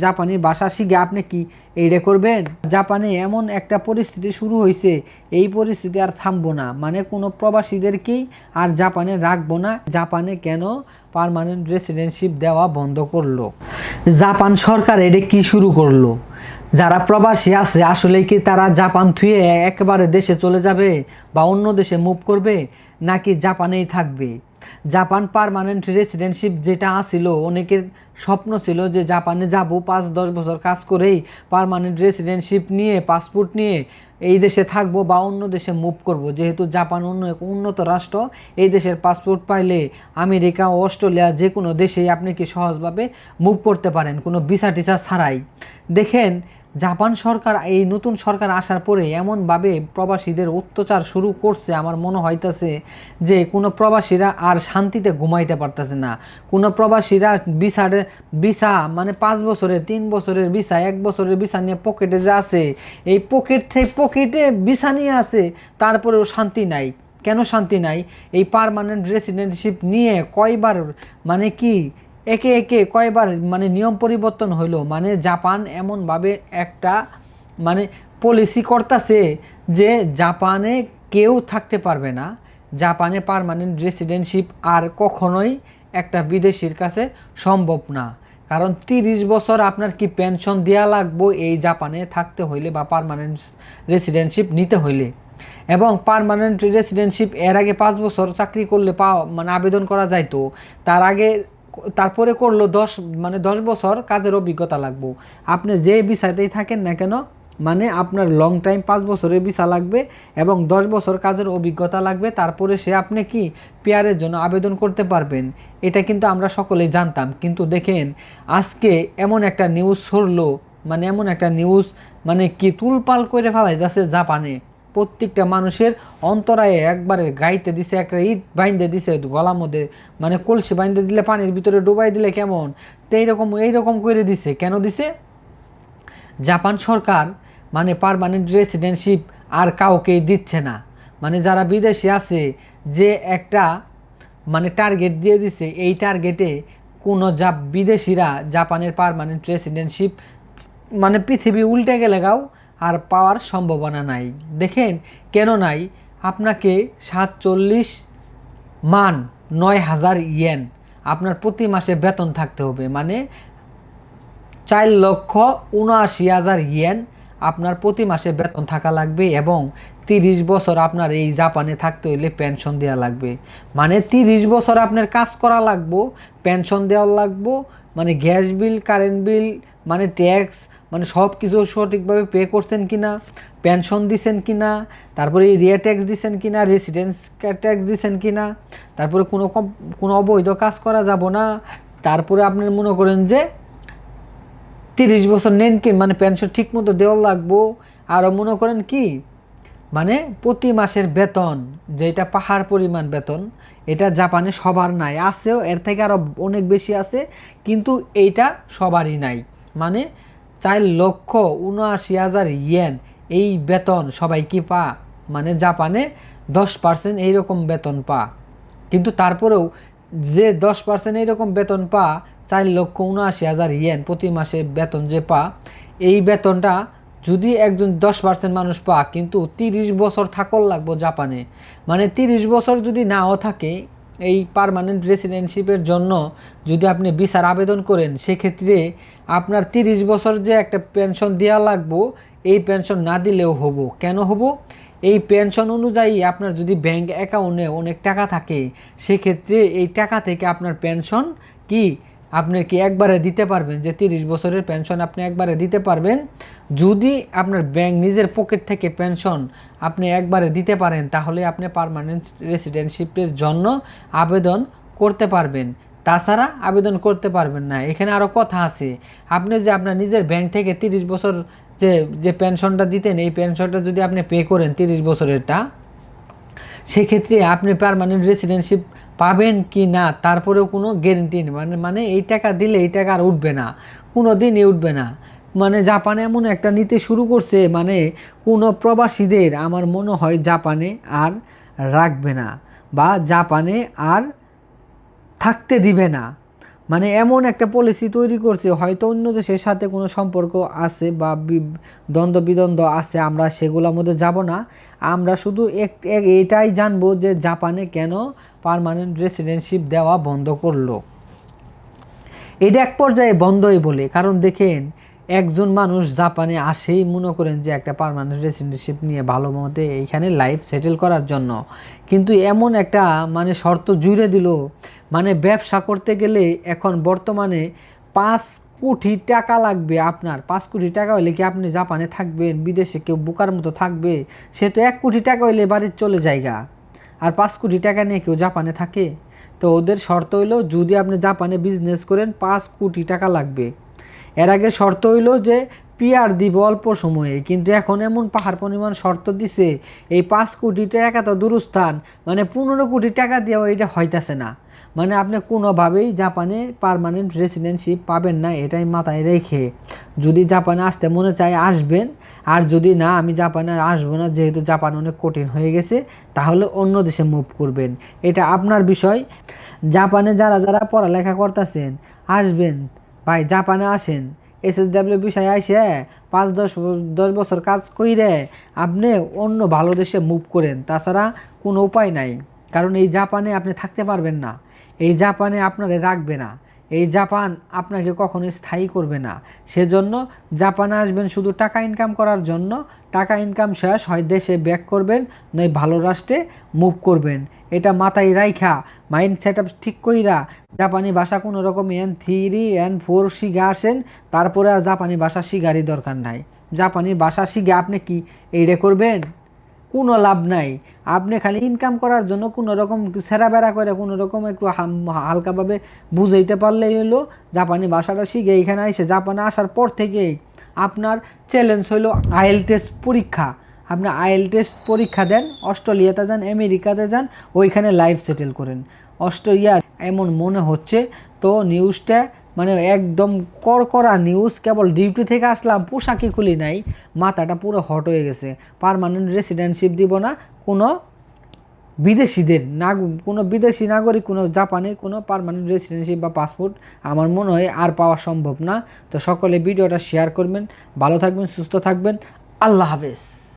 জাপানি ভাষা শিখে আপনি কি এইটা করবেন? জাপানে এমন একটা পরিস্থিতি শুরু হয়েছে, এই পরিস্থিতি আর থামবো না। মানে কোনো প্রবাসীদেরকেই আর জাপানে রাখবো না। জাপানে কেন পার্মানেন্ট রেসিডেন্টশিপ দেওয়া বন্ধ করলো? জাপান সরকার এটা কি শুরু করলো? যারা প্রবাসী আছে আসলে কি তারা জাপান থুয়ে একেবারে দেশে চলে যাবে বা অন্য দেশে মুভ করবে, নাকি জাপানেই থাকবে? জাপান পার্মানেন্ট রেসিডেন্টশিপ যেটা আসিল, অনেকের স্বপ্ন ছিল যে জাপানে যাব, 5-10 বছর কাজ করেই পার্মানেন্ট রেসিডেন্টশিপ নিয়ে, পাসপোর্ট নিয়ে এই দেশে থাকবো বা অন্য দেশে মুভ করব। যেহেতু জাপান উন্নত রাষ্ট্র, এই দেশের পাসপোর্ট পাইলে আমেরিকা, অস্ট্রেলিয়া যে কোনো দেশেই আপনি কি সহজভাবে মুভ করতে পারেন কোনো ভিসা টিসা ছাড়াই। দেখেন জাপান সরকার, এই নতুন সরকার আসার পরে এমনভাবে প্রবাসীদের অত্যাচার শুরু করছে, আমার মনে হইতেছে যে কোনো প্রবাসীরা আর শান্তিতে ঘুমাইতে পারতেছে না। কোনো প্রবাসীরা ভিসা মানে 5 বছরের, 3 বছরের ভিসা, 1 বছরের ভিসা নিয়ে পকেটে যে আছে, এই পকেটে ভিসা নিয়ে আছে, তারপরেও শান্তি নাই। কেন শান্তি নাই? এই পার্মানেন্ট রেসিডেন্টশিপ নিয়ে কয়বার মানে কি একে একে কয়বার মানে নিয়ম পরিবর্তন হইলো। মানে জাপান এমনভাবে একটা মানে পলিসি করতেছে যে জাপানে কেউ থাকতে পারবে না, জাপানে পার্মানেন্ট রেসিডেন্টশিপ আর কখনোই একটা বিদেশির কাছে সম্ভব না। কারণ 30 বছর আপনার কি পেনশন দেওয়া লাগবে এই জাপানে থাকতে হইলে বা পার্মানেন্ট রেসিডেন্টশিপ নিতে হইলে। এবং পার্মানেন্ট রেসিডেন্টশিপ এর আগে 5 বছর চাকরি করলে মানে আবেদন করা যাইতো, তার আগে তারপরে করলো 10 বছর কাজের অভিজ্ঞতা লাগবে। আপনি যে ভিসাতেই থাকেন না কেন, মানে আপনার লং টাইম 5 বছরের ভিসা লাগবে এবং 10 বছর কাজের অভিজ্ঞতা লাগবে, তারপরে সে আপনি কি পিআরের জন্য আবেদন করতে পারবেন। এটা কিন্তু আমরা সকলেই জানতাম। কিন্তু দেখেন আজকে এমন একটা নিউজ ছড়লো, মানে এমন একটা নিউজ মানে কি তুলপাল করে ফেলাইতেছে জাপানে। প্রত্যেকটা মানুষের অন্তরায়ে একবারে গাইতে দিছে, একটা ইট বাইন্ধে দিছে গলার মধ্যে, মানে কলসি বাইন্ধে দিলে পানির ভিতরে ডুবাই দিলে কেমন, তো এইরকম করে দিছে। কেন দিছে? জাপান সরকার মানে পার্মানেন্ট রেসিডেন্টশিপ আর কাউকেই দিচ্ছে না। মানে যারা বিদেশে আছে যে একটা মানে টার্গেট দিয়ে দিছে, এই টার্গেটে কোনো বিদেশিরা জাপানের পার্মানেন্ট রেসিডেন্টশিপ মানে পৃথিবী উল্টে গেলে গাও আর পাওয়ার সম্ভাবনা নাই। দেখেন কেন নাই? আপনাকে 47 মান 9,000 ইয়েন আপনার প্রতি মাসে বেতন থাকতে হবে। মানে 4,79,000 ইয়েন আপনার প্রতি মাসে বেতন থাকা লাগবে এবং 30 বছর আপনার এই জাপানে থাকতে হইলে পেনশন দেওয়া লাগবে। মানে 30 বছর আপনার কাজ করা লাগবো, পেনশন দেওয়া লাগবো, মানে গ্যাস বিল, কারেন্ট বিল, মানে ট্যাক্স, মানে সব কিছু সঠিকভাবে পে করছেন কিনা, পেনশন দিছেন কিনা, তারপরে এরিয়া ট্যাক্স দিছেন কিনা, রেসিডেন্স ট্যাক্স দিছেন কিনা, তারপরে কোনো অবৈধ কাজ করা যাব না। তারপরে আপনার মনে করেন যে 30 বছর নেন কি মানে পেনশন ঠিক মতো দেওয়া লাগবো। আরও মনে করেন কি মানে প্রতি মাসের বেতন, যেটা পাহাড় পরিমাণ বেতন, এটা জাপানে সবার নাই, আছেও এর থেকে আরও অনেক বেশি আছে, কিন্তু এইটা সবারই নাই। মানে 4,79,000 ইয়েন এই বেতন সবাই কি পা, মানে জাপানে 10% এইরকম বেতন পা। কিন্তু তারপরেও যে 10% এইরকম বেতন পা, 4,79,000 ইয়েন প্রতি মাসে বেতন যে পা, এই বেতনটা যদি একজন 10% মানুষ পা, কিন্তু 30 বছর থাকল লাগবো জাপানে। মানে 30 বছর যদি নাও থাকে এই পার্মানেন্ট রেসিডেন্টশিপের জন্য, যদি আপনি ভিসার আবেদন করেন, সেক্ষেত্রে আপনার 30 বছর যে একটা পেনশন দেওয়া লাগবো, এই পেনশন না দিলেও হবো। কেন হবো? এই পেনশন অনুযায়ী আপনার যদি ব্যাংক অ্যাকাউন্টে অনেক টাকা থাকে, সেক্ষেত্রে এই টাকা থেকে আপনার পেনশন কি আপনি কি একবারে দিতে পারবেন, যে 30 বছরের পেনশন আপনি একবারে দিতে পারবেন। যদি আপনার ব্যাংক নিজের পকেট থেকে পেনশন আপনি একবারে দিতে পারেন, তাহলে আপনি পার্মানেন্ট রেসিডেন্টশিপের জন্য আবেদন করতে পারবেন, তাছাড়া আবেদন করতে পারবেন না। এখানে আরও কথা আছে, আপনি যে আপনার নিজের ব্যাংক থেকে 30 বছর যে যে পেনশনটা দিতেন, এই পেনশনটা যদি আপনি পে করেন 30 বছরেরটা, সেক্ষেত্রে আপনি পার্মানেন্ট রেসিডেন্টশিপ পাবেন কি না তারপরেও কোনো গ্যারেন্টি নেই। মানে এই টাকা দিলে এই টাকা আর উঠবে না, কোনো দিনই উঠবে না। মানে জাপানে এমন একটা নীতি শুরু করছে, মানে কোনো প্রবাসীদের আমার মনে হয় জাপানে আর রাখবে না বা জাপানে আর থাকতে দিবে না। মানে এমন একটা পলিসি তৈরি করছে, হয়তো অন্য দেশের সাথে কোনো সম্পর্ক আছে বা দ্বন্দ্ব বিদ্বন্দ্ব আছে, আমরা সেগুলোর মধ্যে যাব না। আমরা শুধু এটাই জানবো যে জাপানে কেন পার্মানেন্ট রেসিডেন্টশিপ দেওয়া বন্ধ করলো। এটা এক পর্যায়ে বন্ধই বলে, কারণ দেখেন একজন মানুষ জাপানে আসেই মনে করেন যে একটা পার্মানেন্ট রেসিডেন্টশিপ নিয়ে ভালো মতে এইখানে লাইফ সেটেল করার জন্য, কিন্তু এমন একটা মানে শর্ত জুড়ে দিল, মানে ব্যবসা করতে গেলে এখন বর্তমানে 5 কোটি টাকা লাগবে আপনার। 5 কোটি টাকা হলে কি আপনি জাপানে থাকবেন? বিদেশে কেউ বোকার মতো থাকবে? সে তো 1 কোটি টাকা হইলে বাড়ির চলে যায়গা, আর 5 কোটি টাকা নিয়ে কেউ জাপানে থাকে? তো ওদের শর্ত হইলো যদি আপনি জাপানে বিজনেস করেন 5 কোটি টাকা লাগবে। এর আগে শর্ত হইলো যে পিআর দিব অল্প সময়ে, কিন্তু এখন এমন পাহাড় পরিমাণ শর্ত দিছে, এই 5 কোটি টাকা তো দূরস্থান, মানে 15 কোটি টাকা দিয়েও এটা হইতাছে না। মানে আপনি কোনোভাবেই জাপানে পার্মানেন্ট রেসিডেন্টশিপ পাবেন না, এটাই মাথায় রেখে যদি জাপানে আসতে মনে চায় আসবেন, আর যদি না আমি জাপানে আসবো না যেহেতু জাপান অনেক কঠিন হয়ে গেছে, তাহলে অন্য দেশে মুভ করবেন, এটা আপনার বিষয়। জাপানে যারা যারা পড়ালেখা করতেছেন আসবেন ভাই, জাপানে আসেন, SSW বিষয়ে আইসে 5-10 বছর কাজ কইরে আপনি অন্য ভালো দেশে মুভ করেন, তাছাড়া কোনো উপায় নাই। কারণ এই জাপানে আপনি থাকতে পারবেন না, এই জাপানে আপনারে রাখবে না, এই জাপান আপনাকে কখনো স্থায়ী করবে না। সেজন্য জাপানে আসবেন শুধু টাকা ইনকাম করার জন্য, টাকা ইনকাম শেষ হয় দেশে ব্যাক করবেন, নয় ভালো রাষ্ট্রে মুভ করবেন। এটা মাথায় রাইখা মাইন্ড সেট আপ ঠিক কইরা জাপানি ভাষা কোনো রকম N3 N4 শিখে আসেন, তারপরে আর জাপানি ভাষা শিখারই দরকার নাই। জাপানি ভাষা শিখে আপনি কি এইটা করবেন? কোনো লাভ নাই। আপনি খালি ইনকাম করার জন্য কোনো রকম ছেঁড়াবেড়া করে কোনো রকম একটু হালকাভাবে বুঝাইতে পারলেই হলো। জাপানি ভাষাটা শিখে এখানে এসে জাপানে আসার পর থেকেই আপনার চ্যালেঞ্জ হলো IELTS পরীক্ষা। আপনি IELTS পরীক্ষা দেন, অস্ট্রেলিয়াতে যান, আমেরিকাতে যান, ওইখানে লাইফ সেটেল করেন। অস্ট্রেলিয়া এমন মনে হচ্ছে তো নিউজটা মানে একদম কড়কড়া নিউজ, কেবল ডিউটি থেকে আসলাম পোশাকই খুলি নাই, মাথাটা পুরো হট হয়ে গেছে। পার্মানেন্ট রেসিডেন্টশিপ দিব না কোনো বিদেশিদের, কোনো বিদেশি নাগরিক, কোনো জাপানের কোনো পার্মানেন্ট রেসিডেন্টশিপ বা পাসপোর্ট আমার মনে হয় আর পাওয়া সম্ভব না। তো সকলে ভিডিওটা শেয়ার করবেন, ভালো থাকবেন, সুস্থ থাকবেন, আল্লাহ হাফেজ।